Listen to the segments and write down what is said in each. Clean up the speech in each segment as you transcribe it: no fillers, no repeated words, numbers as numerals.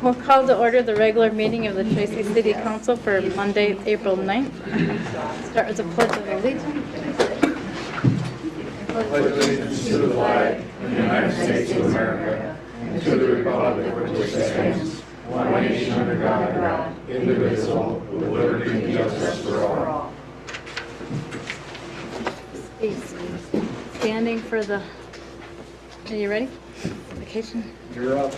We'll call to order the regular meeting of the Tracy City Council for Monday, April 9th. Start with the Pledge of Allegiance. Pledge allegiance to the flag of the United States of America and to the republic for which it stands, one nation under God, indivisible, with liberty and justice for all. Standing for the, are you ready? Vacation? You're up.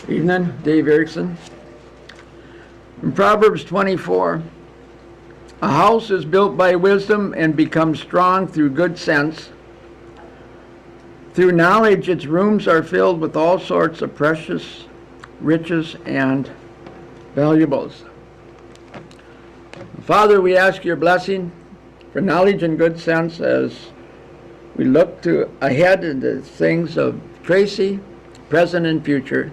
Evening, Dave Erickson. In Proverbs 24, a house is built by wisdom and becomes strong through good sense. Through knowledge, its rooms are filled with all sorts of precious riches and valuables. Father, we ask your blessing for knowledge and good sense as we look ahead into things of Tracy, present and future,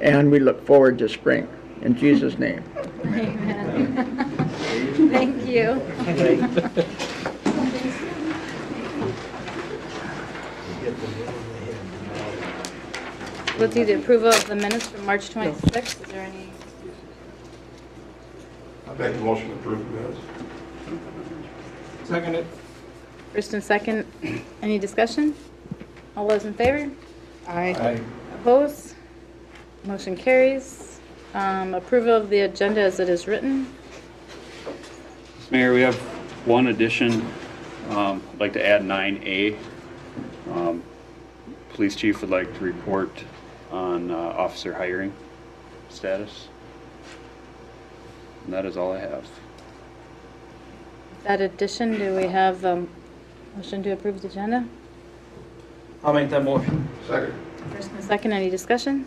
and we look forward to spring. In Jesus' name. Amen. Thank you. We'll do the approval of the minutes from March 26th. Is there any? I make the motion to approve the minutes. Second it. First and second, any discussion? All those in favor? Aye. Opposed? Motion carries. Approval of the agenda as it is written. Mayor, we have one addition. I'd like to add 9A. Police chief would like to report on officer hiring status. And that is all I have. That addition, do we have motion to approve the agenda? I'll make that motion. Second. First and second, any discussion?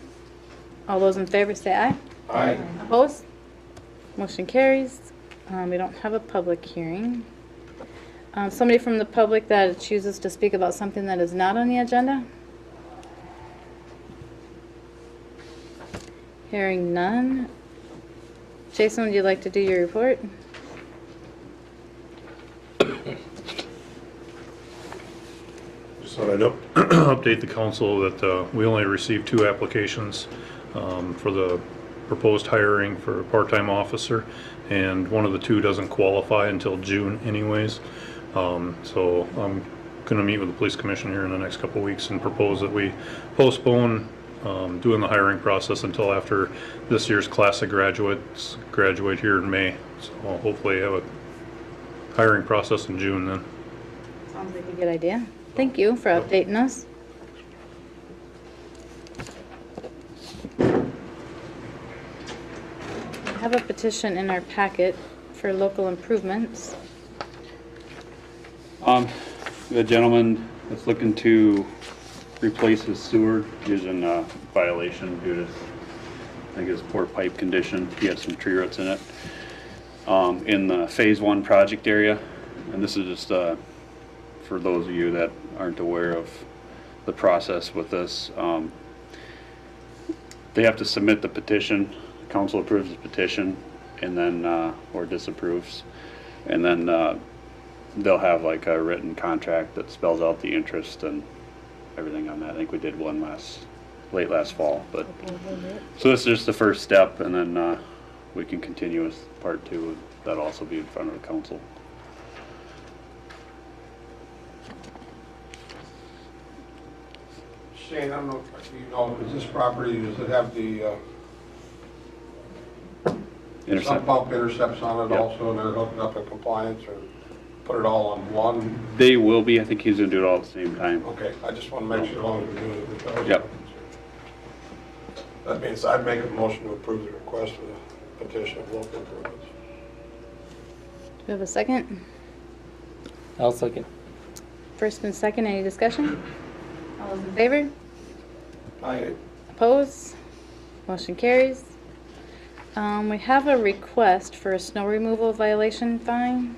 All those in favor say aye. Aye. Opposed? Motion carries. We don't have a public hearing. Somebody from the public that chooses to speak about something that is not on the agenda? Hearing none. Jason, would you like to do your report? Just thought I'd update the council that we only received 2 applications for the proposed hiring for a part-time officer, and one of the 2 doesn't qualify until June anyways. So I'm going to meet with the police commission here in the next couple of weeks and propose that we postpone doing the hiring process until after this year's class of graduates graduate here in May. So I'll hopefully have a hiring process in June then. Sounds like a good idea. Thank you for updating us. We have a petition in our packet for local improvements. The gentleman that's looking to replace his sewer is in violation due to, I think, his poor pipe condition. He had some tree roots in it. In the phase 1 project area, and this is just for those of you that aren't aware of the process with this. They have to submit the petition. The council approves the petition, and then or disapproves, and then they'll have like a written contract that spells out the interest and everything on that. I think we did one late last fall, but so this is just the first step, and then we can continue with part 2. That'll also be in front of the council. Shane, I don't know if you know, is this property, does it have the sump pump intercepts on it Yep. also, and they're hooking up in compliance, or put it all on one? They will be. I think he's gonna do it all at the same time. Okay, I just want to make sure as long as we're doing it. Because Yep. That means I'd make a motion to approve the request for the petition of local improvements. Do we have a second? I'll second. First and second, any discussion? All those in favor? Aye. Opposed? Motion carries. We have a request for a snow removal violation fine.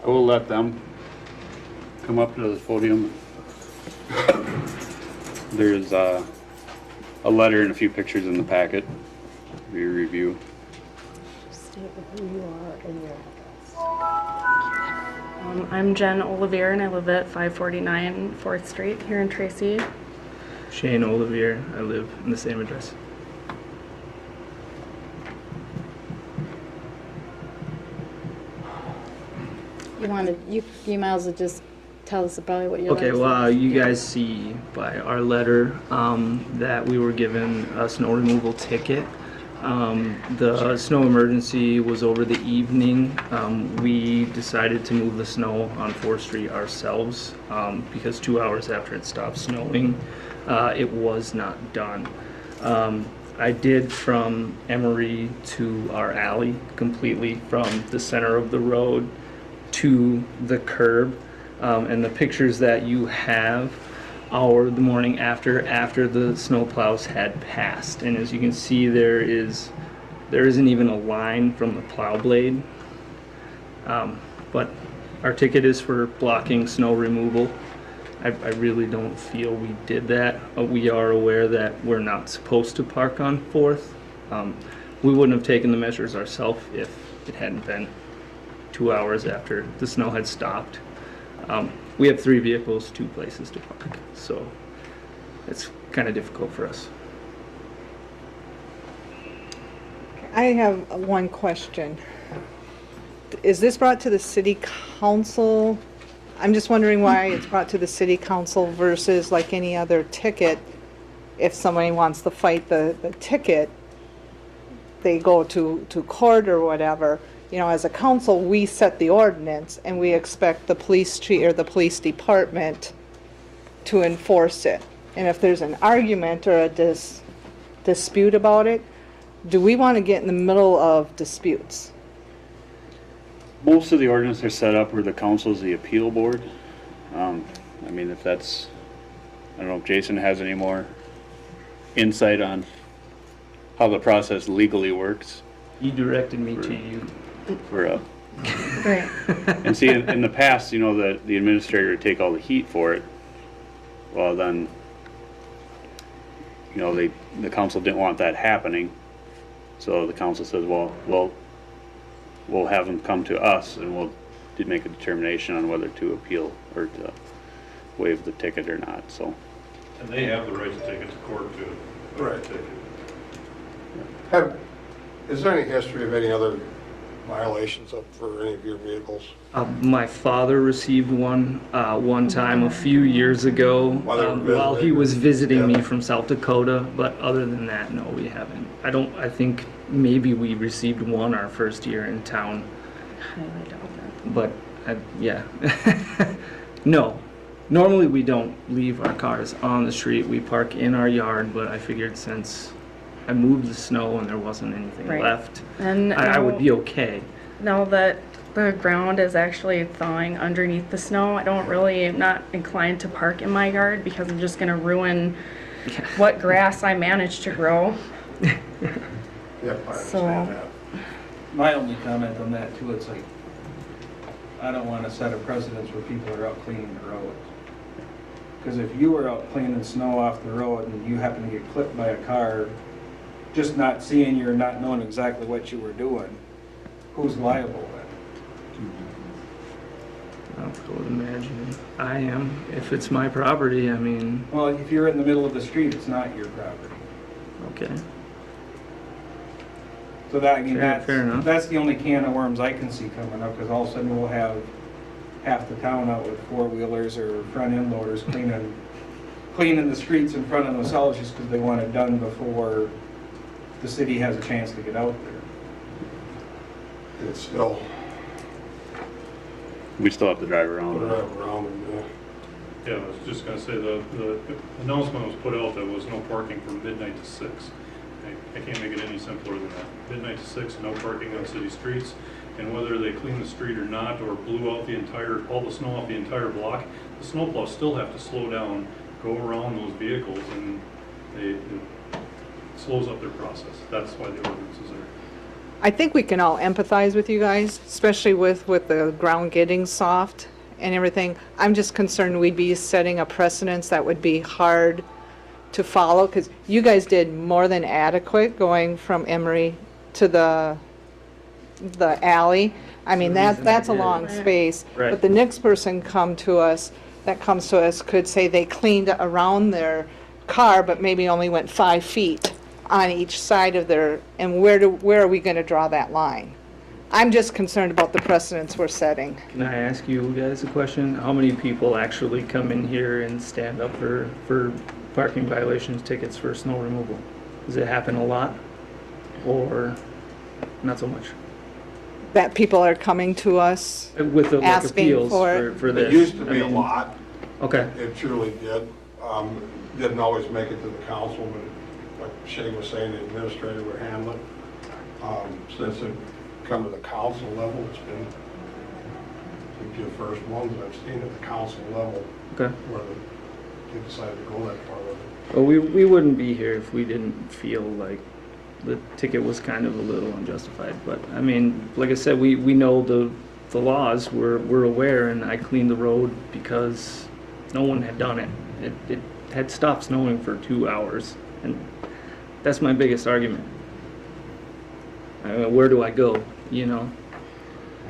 I will let them come up to the podium. There's a letter and a few pictures in the packet for your review. State who you are and your address. I'm Jen Olivier, and I live at 549 4th Street here in Tracy. Shane Olivier. I live in the same address. You might as well just tell us probably what you're Okay, well, you guys see by our letter that we were given a snow removal ticket. The snow emergency was over the evening. We decided to move the snow on 4th Street ourselves because 2 hours after it stopped snowing, it was not done. I did from Emery to our alley, completely from the center of the road to the curb. And the pictures that you have are the morning after the snowplows had passed. And as you can see, there isn't even a line from the plow blade. But our ticket is for blocking snow removal. I really don't feel we did that. We are aware that we're not supposed to park on 4th. We wouldn't have taken the measures ourselves if it hadn't been 2 hours after the snow had stopped. We have 3 vehicles, 2 places to park, so it's kind of difficult for us. I have one question. Is this brought to the city council? I'm just wondering why it's brought to the city council versus like any other ticket. If somebody wants to fight the ticket, they go to court or whatever. You know, as a council, we set the ordinance and we expect the police chief or the police department to enforce it. And if there's an argument or a dispute about it, do we want to get in the middle of disputes? Most of the ordinances are set up where the council is the appeal board. I mean, if that's, I don't know if Jason has any more insight on how the process legally works. He directed me to you. Right. And see, in the past, you know, the administrator would take all the heat for it. Well, then, you know, the council didn't want that happening. So the council says, well, we'll have them come to us and we'll make a determination on whether to appeal or to waive the ticket or not, so. And they have the right to take it to court too. Right. Is there any history of any other violations up for any of your vehicles? My father received one time a few years ago while he was visiting me from South Dakota, but other than that, no, we haven't. I think maybe we received one our first year in town, Highly doubt that. but yeah. No, normally we don't leave our cars on the street. We park in our yard, but I figured since I moved the snow and there wasn't anything Right. left, And I would be okay. now that the ground is actually thawing underneath the snow, I'm not inclined to park in my yard because I'm just gonna ruin what grass I managed to grow. Yep, I So- understand that. My only comment on that too, it's like, I don't want to set a precedence where people are out cleaning the roads. Because if you were out cleaning snow off the road and you happen to get clipped by a car, just not seeing you or not knowing exactly what you were doing, who's liable then? I would imagine I am, if it's my property, I mean. Well, if you're in the middle of the street, it's not your property. Okay. So that, I mean, that's the only can of worms I can see coming up, because all of a sudden we'll have half the town out with four-wheelers or front-end loaders cleaning the streets in front of themselves just because they want it done before the city has a chance to get out there. It's still We still have to drive around. around and, Yeah, I was just gonna say, the announcement was put out that was no parking from midnight to 6. I can't make it any simpler than that. Midnight to 6, no parking on city streets, and whether they clean the street or not, or blew out all the snow off the entire block, the snowplows still have to slow down, go around those vehicles, and it slows up their process. That's why the ordinances are. I think we can all empathize with you guys, especially with the ground getting soft and everything. I'm just concerned we'd be setting a precedence that would be hard to follow, because you guys did more than adequate going from Emery to the alley. I mean, that's a long Right. space. Right. But the next person comes to us could say they cleaned around their car, but maybe only went 5 feet on each side of their, and where are we gonna draw that line? I'm just concerned about the precedents we're setting. Can I ask you guys a question? How many people actually come in here and stand up for parking violations tickets for snow removal? Does it happen a lot or not so much? That people are coming to us, With the like, Asking appeals for for this? It used to I be a mean, lot. Okay. It truly did. Didn't always make it to the council, but like Shane was saying, the administrator would handle it. Since it come to the council level, it's been, I think the first ones I've seen at the council level Okay. where they decided to go that far with it. Well, we wouldn't be here if we didn't feel like the ticket was kind of a little unjustified. But I mean, like I said, we know the laws. We're aware, and I cleaned the road because no one had done it. It had stopped snowing for 2 hours, and that's my biggest argument. I mean, where do I go? You know.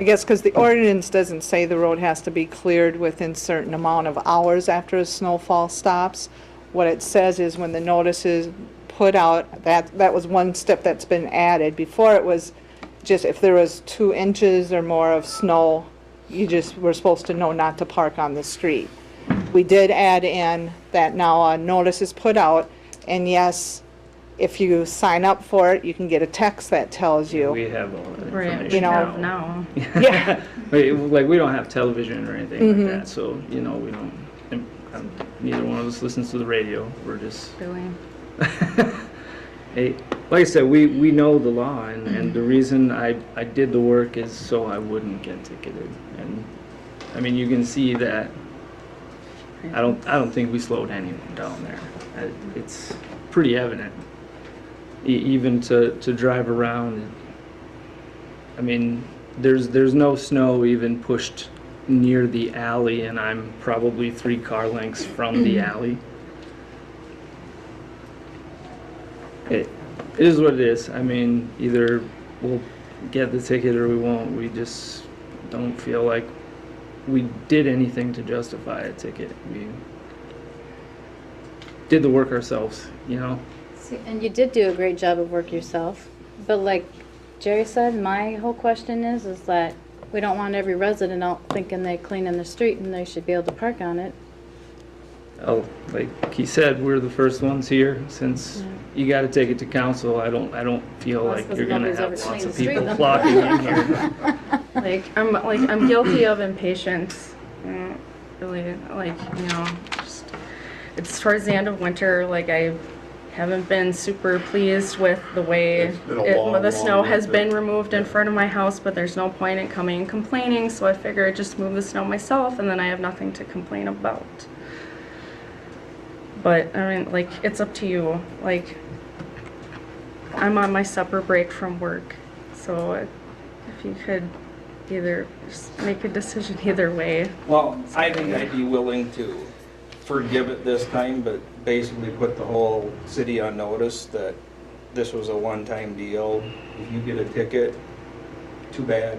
I guess because the ordinance doesn't say the road has to be cleared within certain amount of hours after a snowfall stops. What it says is when the notice is put out, that was one step that's been added. Before it was just if there was 2 inches or more of snow, you just were supposed to know not to park on the street. We did add in that now a notice is put out, and yes, if you sign up for it, you can get a text that tells you. We have all that Right, information we know, have now. Yeah. Like, we don't have television or anything Mhm. like that, so, you know, we don't, neither one of us listens to the radio. We're just, Really. hey, like I said, we know the law, and the reason I did the work is so I wouldn't get ticketed. And, I mean, you can see that I don't think we slowed anyone down there. It's pretty evident. Even to drive around, I mean, there's no snow even pushed near the alley, and I'm probably 3 car lengths from the alley. It is what it is. I mean, either we'll get the ticket or we won't. We just don't feel like we did anything to justify a ticket. We did the work ourselves, you know? See, and you did do a great job of work yourself, but like Jerry said, my whole question is that we don't want every resident out thinking they clean in the street and they should be able to park on it. Oh, like he said, we're the first ones here. Since you got to take it to council, I don't feel Well, like it's 'cause you're gonna nobody's have ever lots cleaned of the street, people though. flocking in here. I'm guilty of impatience. Really, like, you know, just, it's towards the end of winter. Like, I haven't been super pleased with the way It's been a long, the snow long has winter. been removed in front of my house, but there's no point in coming and complaining, so I figure I'd just move the snow myself, and then I have nothing to complain about. But, I mean, like, it's up to you. Like, I'm on my supper break from work, so if you could either just make a decision either way. Well, I think I'd be willing to forgive it this time, but basically put the whole city on notice that this was a one-time deal. If you get a ticket, too bad.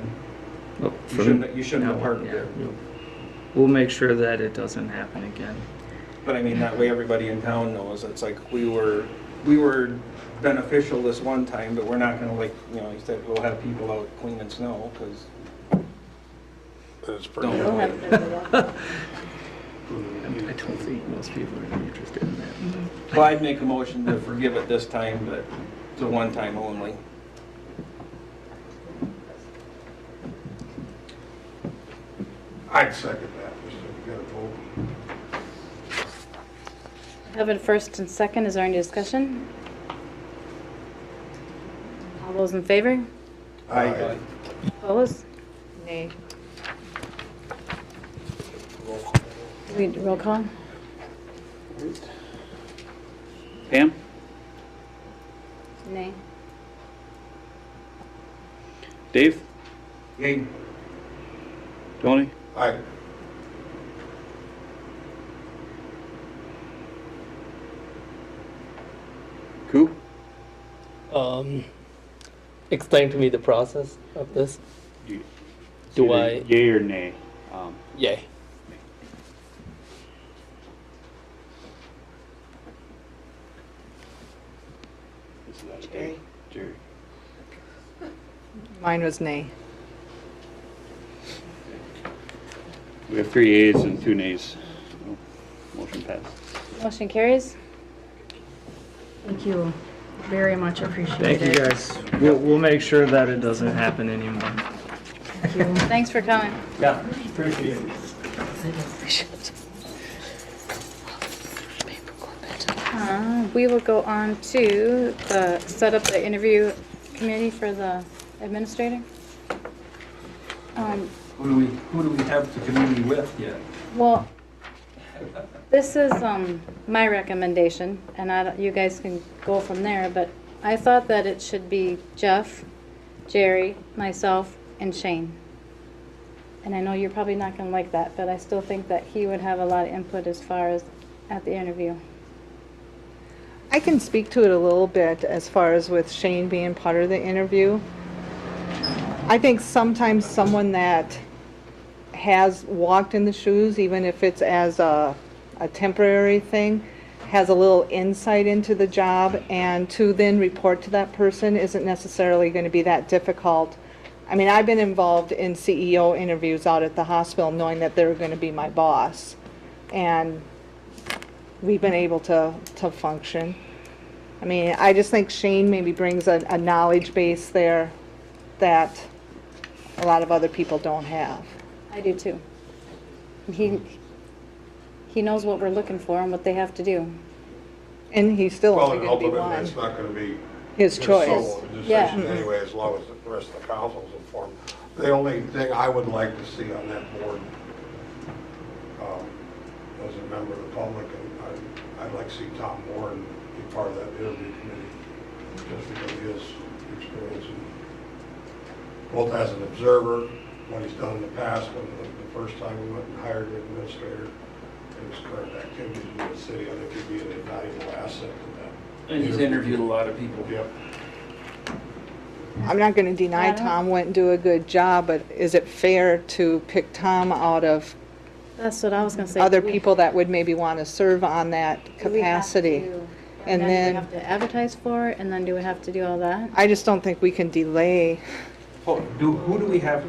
Well, You shouldn't have now, parked yeah, there. we'll make sure that it doesn't happen again. But I mean, that way everybody in town knows. It's like we were beneficial this one time, but we're not gonna, like, you know, you said, we'll have people out cleaning snow, because It's pretty Don't. We'll have to I don't think most people are interested in that. well, I'd make a motion to forgive it this time, but it's a one-time only. I'd second that, just so we get a vote. have it first and second. Is there any discussion? All those in favor? Aye. Opposed? Nay. Roll call? Pam? Nay. Dave? Yay. Tony? Aye. Coop? Explain to me the process of this. Do Either I? Yay or nay? Yay. Is that a nay? Jerry. Mine was nay. We have 3 yeas and 2 nays. Motion passed. Motion carries. Thank you. Very much appreciated. Thank you guys. We'll make sure that it doesn't happen anymore. Thanks for coming. Yeah, appreciate it. We will go on to set up the interview committee for the administrator. Who do we have the committee with yet? Well, this is my recommendation, and you guys can go from there, but I thought that it should be Jeff, Jerry, myself, and Shane. And I know you're probably not going to like that, but I still think that he would have a lot of input as far as at the interview. I can speak to it a little bit as far as with Shane being part of the interview. I think sometimes someone that has walked in the shoes, even if it's as a temporary thing, has a little insight into the job, and to then report to that person isn't necessarily going to be that difficult. I mean, I've been involved in CEO interviews out at the hospital knowing that they're going to be my boss, and we've been able to function. I mean, I just think Shane maybe brings a knowledge base there that a lot of other people don't have. I do too. He knows what we're looking for and what they have to do. And he's still Well, only and going to be ultimately, one. it's not going to be His choice. sole Yeah. decision anyway, as long as the rest of the council's informed. The only thing I would like to see on that board, as a member of the public, and I'd like to see Tom Warren be part of that interview committee, just because of his experience, both as an observer, what he's done in the past, when the first time we went and hired an administrator, and his current activities in the city, I think he'd be an invaluable asset to that. And he's interviewed a lot of people. Yep. I'm not going to deny I don't- Tom went and do a good job, but is it fair to pick Tom out of That's what I was going to say. other Do we- people that would maybe want to serve on that do we have capacity? to- And do then- we have to advertise for it, and then do we have to do all that? I just don't think we can delay. Oh, who do we have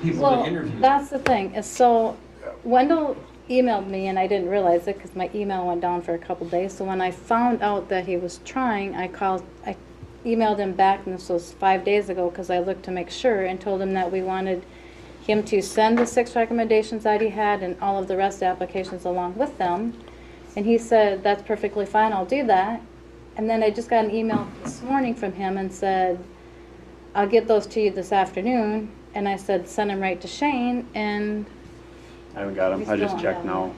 people Well, to interview? that's the thing, is so Wendell emailed me and I didn't realize it because my email went down for a couple days. So when I found out that he was trying, I emailed him back, and this was 5 days ago, because I looked to make sure and told him that we wanted him to send the 6 recommendations that he had and all of the rest of the applications along with them. And he said, that's perfectly fine, I'll do that. And then I just got an email this morning from him and said, I'll get those to you this afternoon. And I said, send them right to Shane, and I haven't got We them. I still just don't checked have now.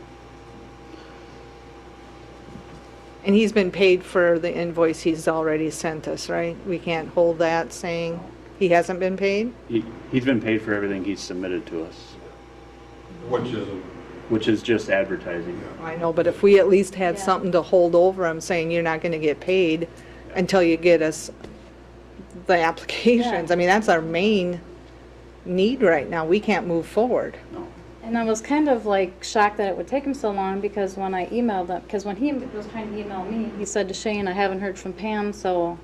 And he's been paid for the invoice he's already sent us, right? We can't hold that saying he hasn't been paid? He's been paid for everything he's submitted to us, Which is, which is just advertising. I know, but if we at least had Yeah. something to hold over him saying you're not going to get paid until you get us the applications. Yeah. I mean, that's our main need right now. We can't move forward. No. And I was kind of like shocked that it would take him so long, because when I emailed him, because when he was trying to email me, he said to Shane, I haven't heard from Pam, so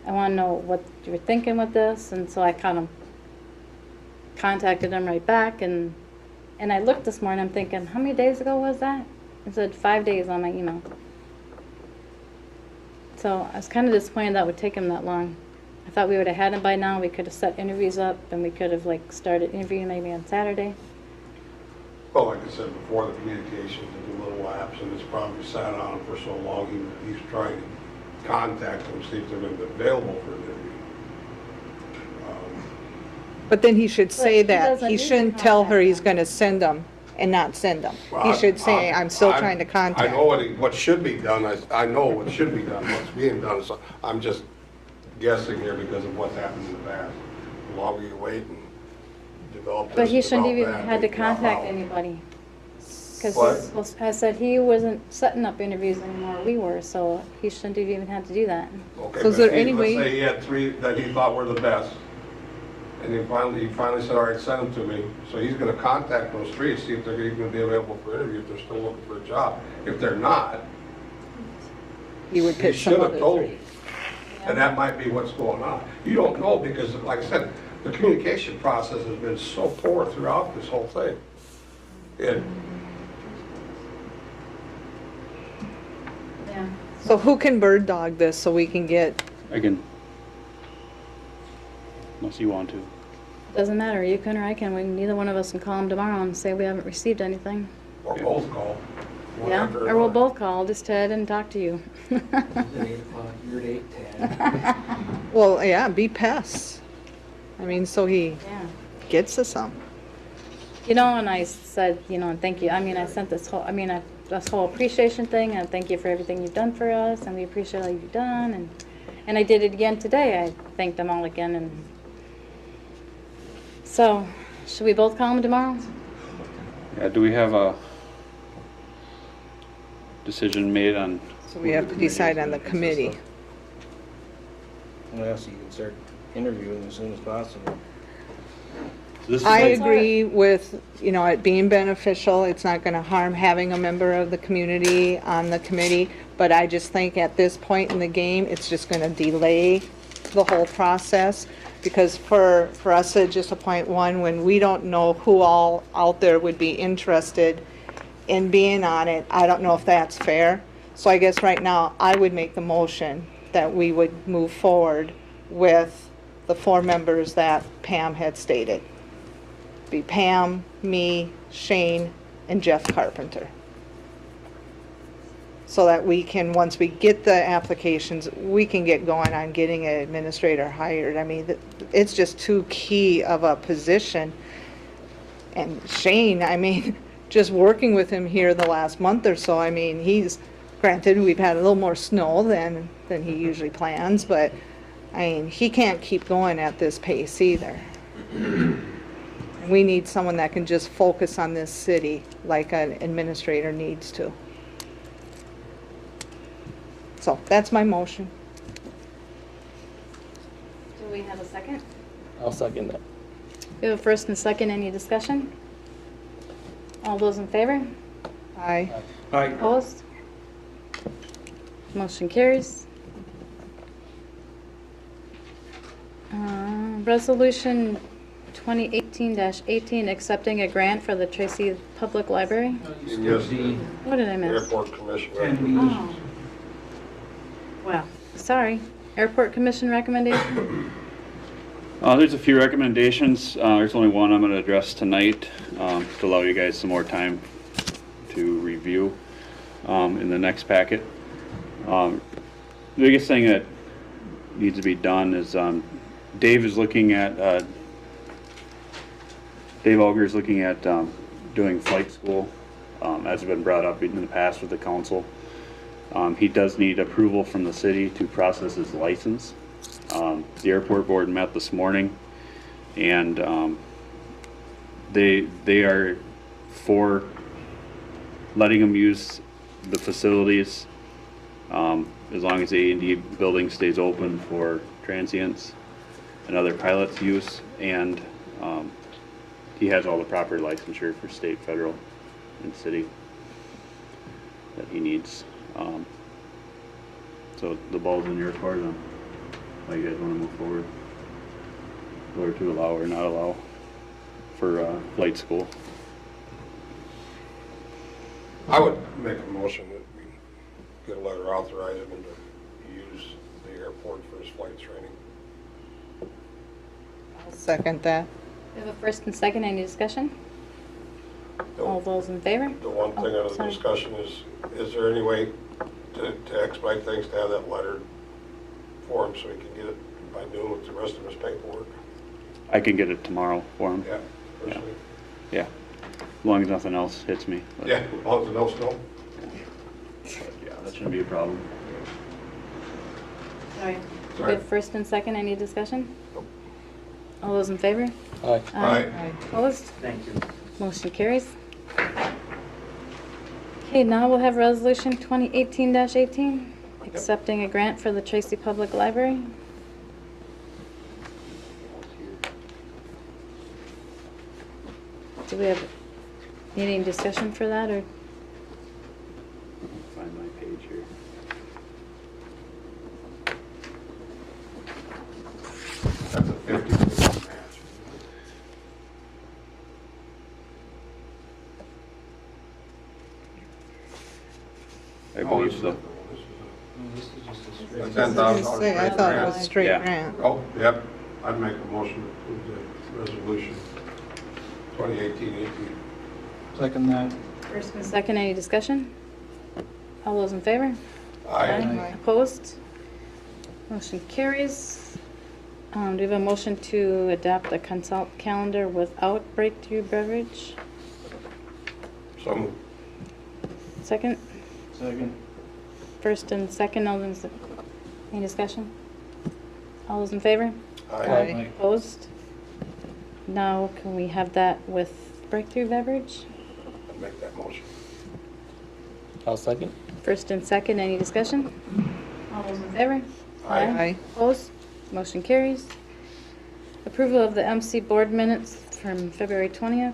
I want to know what you're thinking with this. And so I kind of contacted him right back, and I looked this morning, I'm thinking, how many days ago was that? It said 5 days on my email. So I was kind of disappointed that would take him that long. I thought we would have had him by now, we could have set interviews up, and we could have like started interviewing maybe on Saturday. well, like I said before, the communications is a little lapse, and it's probably sat on for so long, he's trying to contact them, see if they're going to be available for an interview. But then he should say he that. doesn't He need to shouldn't tell her contact he's them. going to send them and not send them. Well, He should say, I'm still trying to I contact. know what should be done, I know what should be done, what's being done, so I'm just guessing here because of what's happened in the past. The longer you wait and develop this, But he shouldn't have develop even that, had to they drop contact out. anybody. What? Because I said he wasn't setting up interviews anymore, we were, so he shouldn't have even had to do that. Okay, So is but there any let's way- say he had 3 that he thought were the best, And he finally said, all right, send them to me. So he's gonna contact those three, see if they're even gonna be available for interview, if they're still looking for a job. If they're not, You would he pick some should have other told three. me. And that might be what's going on. You don't know because, like I said, the communication process has been so poor throughout this whole thing. And Yeah. So who can bird dog this so we can get, I can, unless you want to. Doesn't matter, you can or I can, neither one of us can call him tomorrow and say we haven't received anything. or both call. one Yeah, after or we'll another. both call, just head and talk to you. Is it 8 o'clock? You're at 8:10. well, yeah, be pests. I mean, so he Yeah. gets us some. You know, and I said, you know, and thank you, I mean, I sent this whole, this whole appreciation thing, and thank you for everything you've done for us, and we appreciate all you've done, and I did it again today, I thanked them all again, and so, should we both call them tomorrow? Yeah, do we have a decision made on? So we have to decide on the committee. Well, so you can start interviewing as soon as possible. This is I like- agree with, you know, it being beneficial. It's not going to harm having a member of the community on the committee. But I just think at this point in the game, it's just going to delay the whole process. Because for us to just appoint one when we don't know who all out there would be interested in being on it, I don't know if that's fair. So I guess right now, I would make the motion that we would move forward with the 4 members that Pam had stated. Be Pam, me, Shane, and Jeff Carpenter. So that we can, once we get the applications, we can get going on getting an administrator hired. I mean, it's just too key of a position. And Shane, I mean, just working with him here the last month or so, I mean, granted, we've had a little more snow than he usually plans, but, I mean, he can't keep going at this pace either. We need someone that can just focus on this city like an administrator needs to. So that's my motion. Do we have a second? I'll second that. We have a first and a second, any discussion? All those in favor? Aye. All right, Opposed? Motion carries. Resolution 2018-18, accepting a grant for the Tracy Public Library. You missed the What did I miss? airport commission. Oh. Well, sorry. Airport Commission recommendation? There's a few recommendations. There's only one I'm going to address tonight to allow you guys some more time to review in the next packet. The biggest thing that needs to be done is Dave Auger is looking at doing flight school, as has been brought up in the past with the council. He does need approval from the city to process his license. The airport board met this morning, and they are for letting him use the facilities as long as the A&D building stays open for transients and other pilots' use, and he has all the proper licensure for state, federal, and city that he needs. So the ball's in your court on how you guys want to move forward, whether to allow or not allow for flight school. I would make a motion that we get a letter authorizing him to use the airport for his flight training. I'll second that. We have a first and second, any discussion? All those in favor? The one thing out of the sorry. discussion is there any way to expedite things, to have that letter for him so he can get it by noon with the rest of his paperwork? I can get it tomorrow for him. Yeah, personally. Yeah, as long as nothing else hits me. But- Yeah, as long as no snow. but yeah, that shouldn't be a problem. Sorry. We Sorry. have first and second, any discussion? All those in favor? Aye. Aye. Opposed? Thank you. Motion carries. Okay, now we'll have resolution 2018-18, accepting a grant for the Tracy Public Library. Do we have any discussion for that, or? Find my page here. That's a 50% match. I believe so. A I $10,000 was gonna say, I thought it was grant. straight Yeah. grant. Oh, yep, I'd make a motion to approve the resolution 2018-18. Second that. First and second, any discussion? All those in favor? Aye. Opposed? Motion carries. Do we have a motion to adopt a consult calendar without Breakthrough Beverage? So moved. Second? Second. First and second, all those, any discussion? All those in favor? Aye. Opposed? Now, can we have that with Breakthrough Beverage? I'd make that motion. I'll second. First and second, any discussion? All those in favor? Aye. Opposed? Motion carries. Approval of the MC Board minutes from February 20th.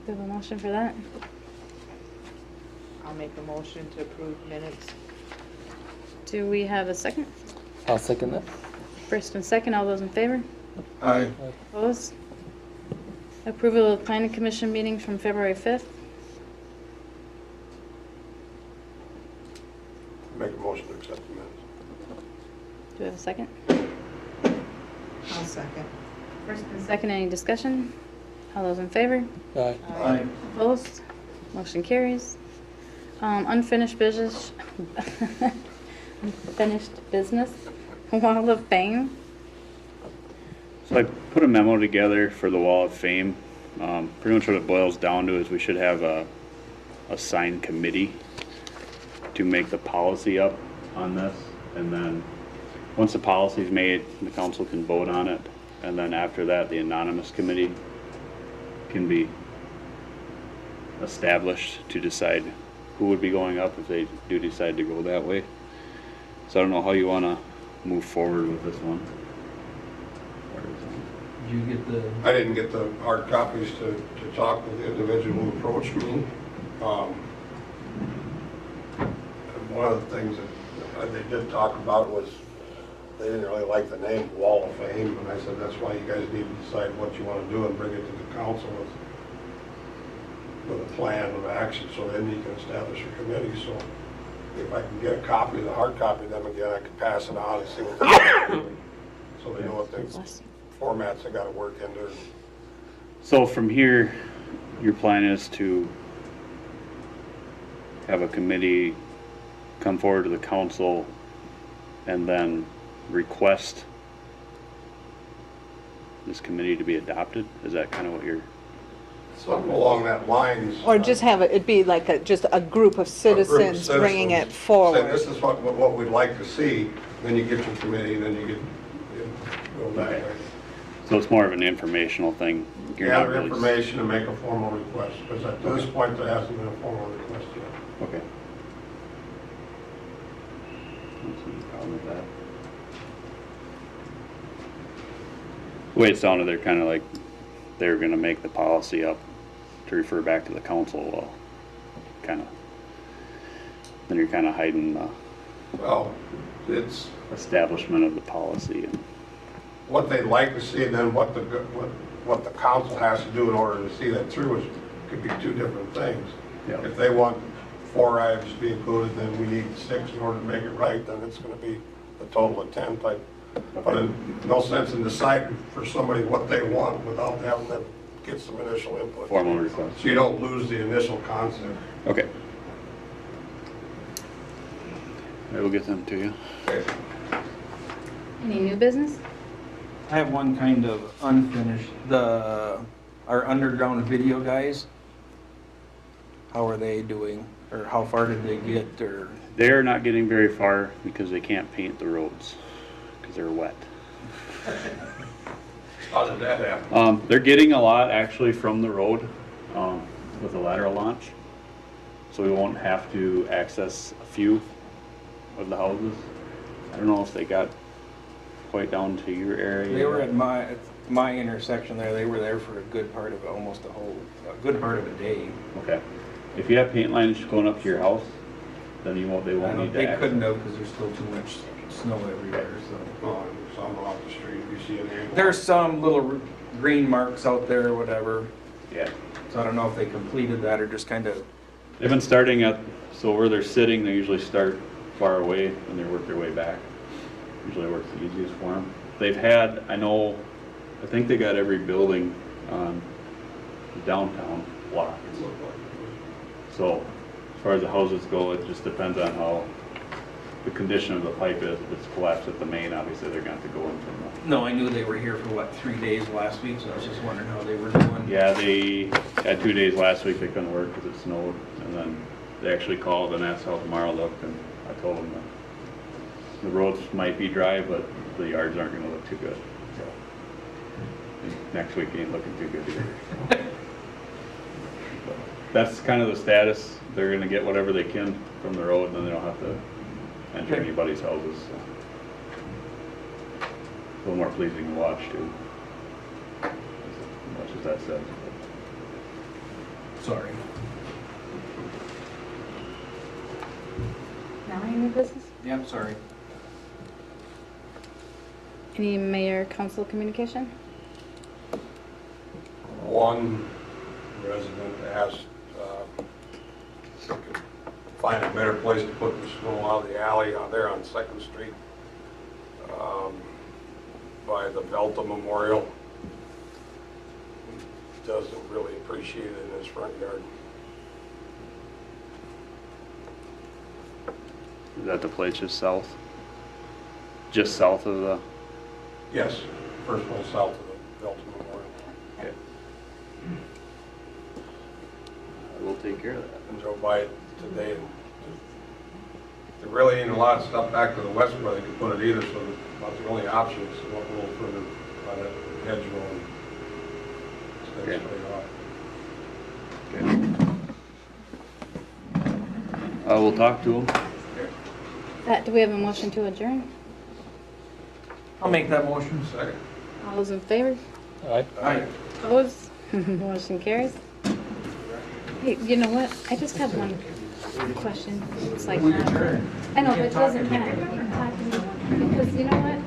Do we have a motion for that? I'll make a motion to approve minutes. Do we have a second? I'll second that. First and second, all those in favor? Aye. Opposed? Approval of Planning Commission meeting from February 5th. Make a motion to accept the minutes. Do we have a second? I'll second. First and second, any discussion? All those in favor? Aye. Aye. Opposed? Motion carries. Unfinished business, unfinished business, Wall of Fame. So I put a memo together for the Wall of Fame. Pretty much what it boils down to is we should have a signed committee to make the policy up on this. And then, once the policy's made, the council can vote on it. And then after that, the anonymous committee can be established to decide who would be going up if they do decide to go that way. So I don't know how you want to move forward with this one. Did you get the? I didn't get the hard copies to talk with the individual who approached me. And one of the things that they did talk about was they didn't really like the name Wall of Fame, and I said that's why you guys need to decide what you want to do and bring it to the council with a plan of action, so then you can establish a committee. So if I can get a copy, the hard copy of them again, I can pass it on and see what they're doing, so they know what the formats they got to work into. So from here, your plan is to have a committee come forward to the council and then request this committee to be adopted? Is that kind of what you're? Something along that lines. Or just have it'd be like just a group of citizens bringing it Say, forward. this is what we'd like to see, then you get your committee, then you go back. Okay. So it's more of an informational thing? You're not Gather really- information and make a formal request, because at this point, there hasn't been a formal request yet. Okay. Don't see any problem with that. The way it sounded, they're kind of like, they're gonna make the policy up to refer back to the council, well, kind of, then you're kind of hiding the Well, it's establishment of the policy. And what they'd like to see, and then what the council has to do in order to see that through is, could be two different things. Yeah. If they want 4 items to be included, then we need 6 in order to make it right, then it's gonna be a total of 10 type. But no sense in deciding for somebody what they want without having them get some initial input. Formal request. So you don't lose the initial concept. Okay. I will get them to you. Okay. Any new business? I have one kind of unfinished, our underground video guys. How are they doing? Or how far did they get, or? They're not getting very far because they can't paint the roads, because they're wet. How did that happen? They're getting a lot actually from the road with a lateral launch. So we won't have to access a few of the houses. I don't know if they got quite down to your area. They were at my intersection there, they were there for a good part of it, almost a good part of a day. Okay. If you have paint lines going up to your house, then they won't need to They access. couldn't have because there's still too much snow everywhere, so. Oh, and some off the street, if you see a name. There's some little green marks out there or whatever, Yeah. so I don't know if they completed that or just kind of, They've been starting so where they're sitting, they usually start far away and they work their way back. Usually works the easiest for them. They've had, I think they got every building on the downtown block. So as far as the houses go, it just depends on how the condition of the pipe is. If it's collapsed at the main, obviously they're going to have to go in from the. no, I knew they were here for 3 days last week, so I was just wondering how they were doing. Yeah, they had 2 days last week they couldn't work because it snowed, and then they actually called and asked how tomorrow looked, and I told them that the roads might be dry, but the yards aren't gonna look too good. So and next week ain't looking too good either. But that's kind of the status. They're gonna get whatever they can from the road, and then they don't have to enter Okay. anybody's houses. So. A little more pleasing to watch too. As much as that said. Sorry. Now any new business? Yeah, I'm sorry. Any mayor council communication? One resident asked if we could find a better place to put the snow out of the alley out there on 2nd Street by the Velta Memorial. He doesn't really appreciate it in his front yard. Is that the place just south? Just south of the, Yes, first one south of the Velta Memorial. okay. We'll take care of that. And drove by it today. And there really ain't a lot of stuff back to the west where they could put it either, so about the only option is to go up a little further by that hedgerow and stay Okay. straight off. We'll talk to him. Do we have a motion to adjourn? I'll make that motion. Second. All those in favor? Aye. Opposed? Motion carries. Hey, you know what? I just have one question. It's like, I know, but it doesn't matter. You can talk to me. Because you know what?